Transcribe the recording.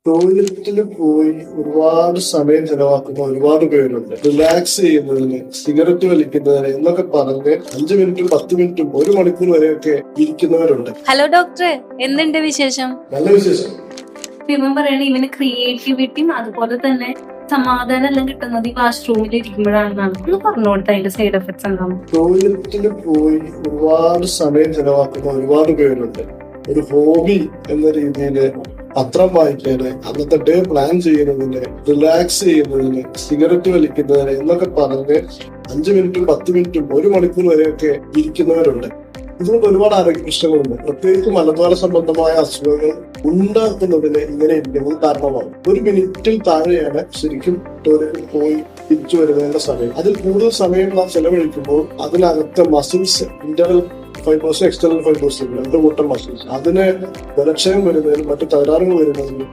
ടോയ്ലറ്റിൽ പോയി ഒരുപാട് സമയം ചെലവാക്കുന്ന ഒരുപാട് പേരുണ്ട്. റിലാക്സ് ചെയ്യുന്നതിന്, സിഗരറ്റ് വലിക്കുന്നതിന് എന്നൊക്കെ പറഞ്ഞ് 5 മിനിറ്റും 10 മിനിറ്റും 1 മണിക്കൂർ വരെയൊക്കെ ഇരിക്കുന്നവരുണ്ട്. ഹലോ ഡോക്ടറെ, എന്തുണ്ട് വിശേഷം? നല്ല വിശേഷം. ഇവൻ പറയണ ഇവന് ക്രിയേറ്റിവിറ്റിയും അതുപോലെ തന്നെ സമാധാനം എല്ലാം കിട്ടുന്നത് ഈ വാഷ്റൂമിൽ ഇരിക്കുമ്പോഴാണെന്നാണ്. ഒന്ന് പറഞ്ഞു കൊടുത്ത അതിന്റെ സൈഡ് എഫക്ട്സ് എന്താണ്? ടോയ്ലറ്റിൽ പോയി ഒരുപാട് സമയം ചെലവാക്കുന്ന ഒരുപാട് പേരുണ്ട്. ഒരു ഹോബി എന്ന രീതിയിൽ പത്രം വായിക്കാന്, അന്നത്തെ ഡേ പ്ലാൻ ചെയ്യുന്നതിന്, റിലാക്സ് ചെയ്യുന്നതിന്, സിഗരറ്റ് വലിക്കുന്നതിന് എന്നൊക്കെ പറഞ്ഞ് 5 മിനിറ്റും 10 മിനിറ്റും 1 മണിക്കൂർ വരെയൊക്കെ ഇരിക്കുന്നവരുണ്ട്. ഇതുകൊണ്ട് ഒരുപാട് ആരോഗ്യ പ്രശ്നങ്ങളുണ്ട്. പ്രത്യേകിച്ച് മലദ്വാര സംബന്ധമായ അസുഖങ്ങൾ ഉണ്ടാക്കുന്നതിന് ഇങ്ങനെ ഇരിക്കുന്നത് കാരണമാണ്. 1 മിനിറ്റിൽ താഴെയാണ് ശരിക്കും ടോയ്ലറ്റിൽ പോയി തിരിച്ചു വരുന്നതിന്റെ സമയം. അതിൽ കൂടുതൽ സമയം നാം ചെലവഴിക്കുമ്പോൾ അതിനകത്തെ muscles, internal fibres, external fibres, 2 കൂട്ടം മസിൽസ്, അതിന് ബലക്ഷയം വരുന്നതിനും മറ്റു തകരാറുകൾ വരുന്നതിനും